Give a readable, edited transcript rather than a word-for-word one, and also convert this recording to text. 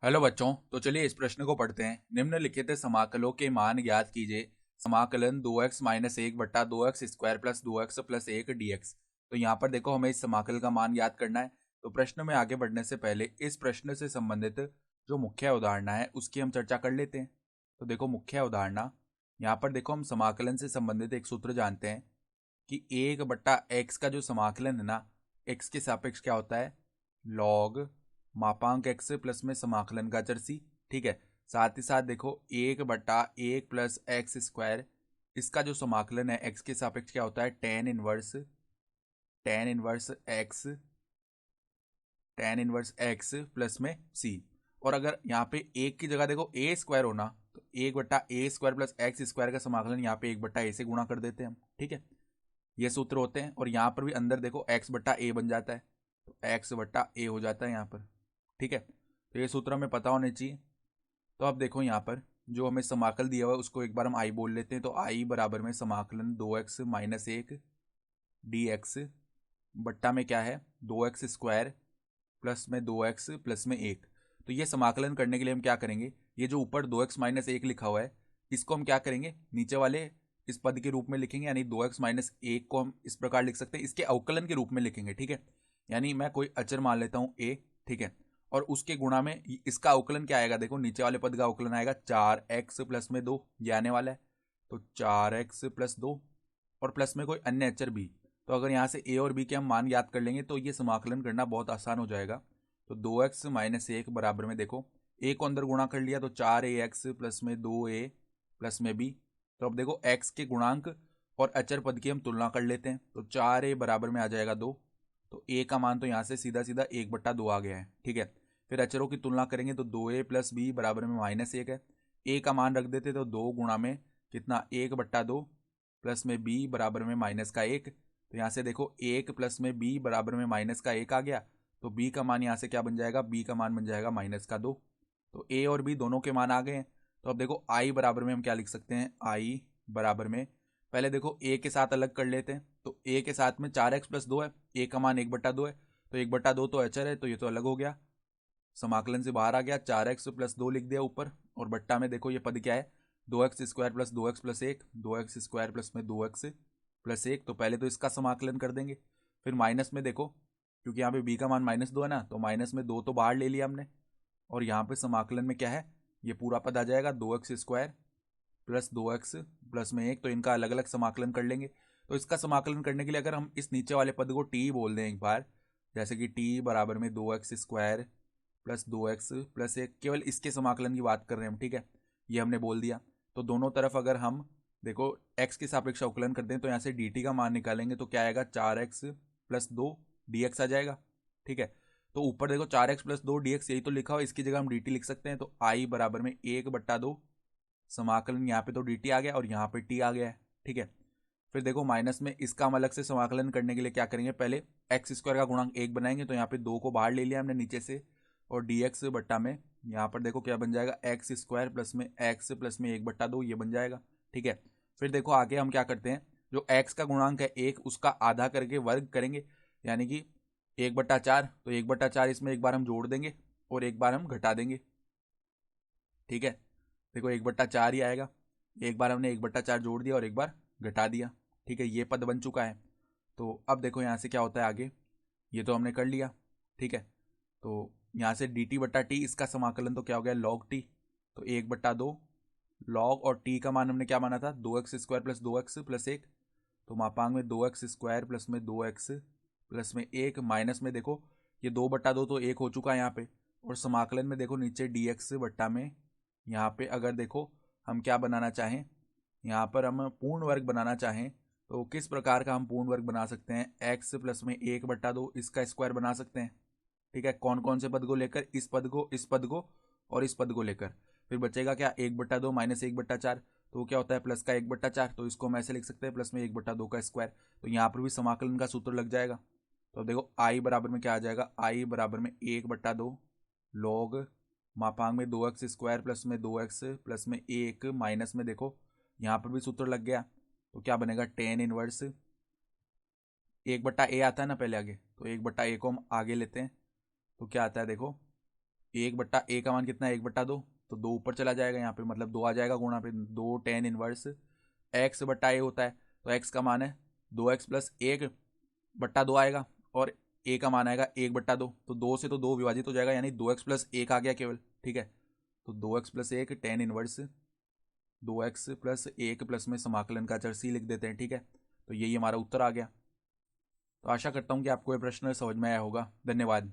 Hello बच्चों, तो चलिए इस प्रश्न को पढ़ते हैं। निम्नलिखित समाकलों के मान ज्ञात कीजिए। समाकलन 2x माइनस एक बट्टा 2x² प्लस 2x प्लस एक dx। तो यहाँ पर देखो हमें इस समाकल का मान याद करना है। तो प्रश्न में आगे बढ़ने से पहले इस प्रश्न से संबंधित जो मुख्य अवधारणा है उसकी हम चर्चा कर लेते हैं। तो देखो मुख्य अवधारणा, यहाँ पर देखो हम समाकलन से संबंधित एक सूत्र जानते हैं कि एक बट्टा एक्स का जो समाकलन है ना, एक्स के सापेक्ष क्या होता है, लॉग मापांक एक्स प्लस में समाकलन का चर सी। ठीक है। साथ ही साथ देखो एक बट्टा एक प्लस एक्स स्क्वायर, इसका जो समाकलन है एक्स के सापेक्ष क्या होता है, टेन इनवर्स एक्स प्लस में सी। और अगर यहाँ पे एक की जगह देखो ए स्क्वायर होना, तो एक बट्टा ए स्क्वायर प्लस एक्स स्क्वायर का समाकलन यहाँ पे एक बट्टा ए से गुणा कर देते हैं हम। ठीक है, ये सूत्र होते हैं। और यहाँ पर भी अंदर देखो एक्स बट्टा ए बन जाता है, तो एक्स बट्टा ए हो जाता है यहाँ पर। ठीक है, तो ये सूत्र हमें पता होने चाहिए। तो अब देखो यहाँ पर जो हमें समाकल दिया हुआ है उसको एक बार हम आई बोल लेते हैं। तो आई बराबर में समाकलन 2x माइनस एक डी एक्स बट्टा में क्या है, 2x² प्लस में 2x प्लस में एक। तो ये समाकलन करने के लिए हम क्या करेंगे, ये जो ऊपर 2x माइनस एक लिखा हुआ है इसको हम क्या करेंगे, नीचे वाले इस पद के रूप में लिखेंगे। यानी 2x माइनस एक को हम इस प्रकार लिख सकते हैं, इसके अवकलन के रूप में लिखेंगे। ठीक है, यानी मैं कोई अचर मान लेता हूँ a। ठीक है, और उसके गुणा में इसका अवकलन क्या आएगा, देखो नीचे वाले पद का अवकलन आएगा 4x प्लस में 2, ये आने वाला है। तो 4x प्लस 2 और प्लस में कोई अन्य अचर भी। तो अगर यहाँ से ए और बी के हम मान याद कर लेंगे तो ये समाकलन करना बहुत आसान हो जाएगा। तो 2x माइनस एक बराबर में देखो ए को अंदर गुणा कर लिया तो 4ax प्लस में 2a प्लस में b। तो अब देखो x के गुणांक और अचर पद की हम तुलना कर लेते हैं। तो 4a बराबर में आ जाएगा 2, तो a का मान तो यहाँ से सीधा सीधा 1/2 आ गया है। ठीक है, फिर अचरों की तुलना करेंगे तो 2a प्लस बी बराबर में -1 है। a का मान रख देते तो 2 गुणा में कितना, 1/2 प्लस में b बराबर में -1। तो यहाँ से देखो 1 प्लस में b बराबर में -1 आ गया। तो b का मान यहाँ से क्या बन जाएगा, b का मान बन जाएगा -2। तो a और b दोनों के मान आ गए हैं। तो अब देखो i बराबर में हम क्या लिख सकते हैं, i बराबर में पहले देखो a के साथ अलग कर लेते हैं। तो a के साथ में 4x प्लस 2 है, a का मान 1/2 है, तो 1/2 तो अचर है तो ये तो अलग हो गया, समाकलन से बाहर आ गया। 4x प्लस 2 लिख दिया ऊपर, और बट्टा में देखो ये पद क्या है, 2x² प्लस 2x प्लस एक, 2x² प्लस में 2x प्लस एक। तो पहले तो इसका समाकलन कर देंगे। फिर माइनस में देखो, क्योंकि यहाँ पे b का मान -2 है ना, तो माइनस में 2 तो बाहर ले लिया हमने। और यहाँ पे समाकलन में क्या है, ये पूरा पद आ जाएगा 2x² प्लस 2x प्लस में एक। तो इनका अलग अलग समाकलन कर लेंगे। तो इसका समाकलन करने के लिए अगर हम इस नीचे वाले पद को t बोल दें एक बार, जैसे कि t बराबर में 2x² प्लस 2x प्लस एक, केवल इसके समाकलन की बात कर रहे हैं हम। ठीक है, ये हमने बोल दिया। तो दोनों तरफ अगर हम देखो x के सापेक्ष अवकलन कर दें तो यहाँ से dt का मान निकालेंगे तो क्या आएगा, 4x प्लस 2 dx आ जाएगा। ठीक है, तो ऊपर देखो 4x प्लस 2 dx यही तो लिखा हो, इसकी जगह हम dt लिख सकते हैं। तो i बराबर में 1/2 समाकलन, यहाँ पे तो dt आ गया और यहाँ पे t आ गया है। ठीक है, फिर देखो माइनस में इसका हम अलग से समाकलन करने के लिए क्या करेंगे, पहले x² का गुणांक 1 बनाएंगे। तो यहाँ पे 2 को बाहर ले लिया हमने नीचे से, और dx बट्टा में यहाँ पर देखो क्या बन जाएगा, x² प्लस में x प्लस में 1/2 ये बन जाएगा। ठीक है, फिर देखो आगे हम क्या करते हैं, जो x का गुणांक है 1 उसका आधा करके वर्ग करेंगे, यानी कि 1/4। तो 1/4 इसमें एक बार हम जोड़ देंगे और एक बार हम घटा देंगे। ठीक है, देखो 1/4 ही आएगा, एक बार हमने 1/4 जोड़ दिया और एक बार घटा दिया। ठीक है, ये पद बन चुका है। तो अब देखो यहाँ से क्या होता है आगे, ये तो हमने कर लिया। ठीक है, तो यहाँ से dt/t इसका समाकलन तो क्या हो गया, log t। तो 1/2 log, और t का मान हमने क्या माना था, 2x² प्लस 2x प्लस एक। तो मापांक में 2x² प्लस में 2x प्लस में एक, माइनस में देखो ये 2/2 तो एक हो चुका है यहाँ पे। और समाकलन में देखो नीचे dx बट्टा में, यहाँ पे अगर देखो हम क्या बनाना चाहें, यहाँ पर हम पूर्ण वर्ग बनाना चाहें तो किस प्रकार का हम पूर्ण वर्ग बना सकते हैं, x प्लस में 1/2 इसका स्क्वायर बना सकते हैं। ठीक है, कौन कौन से पद को लेकर, इस पद को, इस पद को और इस पद को लेकर। फिर बचेगा क्या, 1/2 माइनस 1/4, तो क्या होता है प्लस का 1/4। तो इसको हम ऐसे लिख सकते हैं प्लस में 1/2 का स्क्वायर। तो यहाँ पर भी समाकलन का सूत्र लग जाएगा। तो अब देखो आई बराबर में क्या आ जाएगा, आई बराबर में 1/2 लॉग मापांक में 2x² प्लस में 2x प्लस में एक, माइनस में देखो यहाँ पर भी सूत्र लग गया। तो क्या बनेगा, टेन इनवर्स 1/a आता है ना पहले आगे, तो 1/a को हम आगे लेते हैं। तो क्या आता है देखो, एक बट्टा ए का मान कितना है 1/2, तो 2 ऊपर चला जाएगा यहाँ पे, मतलब 2 आ जाएगा गुणा पे 2 tan इनवर्स एक्स बट्टा ए होता है, तो एक्स का मान है 2x प्लस 1/2 आएगा, और ए का मान आएगा 1/2, तो 2 से तो 2 विभाजित हो जाएगा, यानी 2x प्लस 1 आ गया केवल। ठीक है, तो 2x plus 1 tan inverse 2x plus 1 plus में समाकलन का अचर c लिख देते हैं। ठीक है, तो यही हमारा उत्तर आ गया। तो आशा करता हूँ कि आपको ये प्रश्न समझ में आया होगा। धन्यवाद।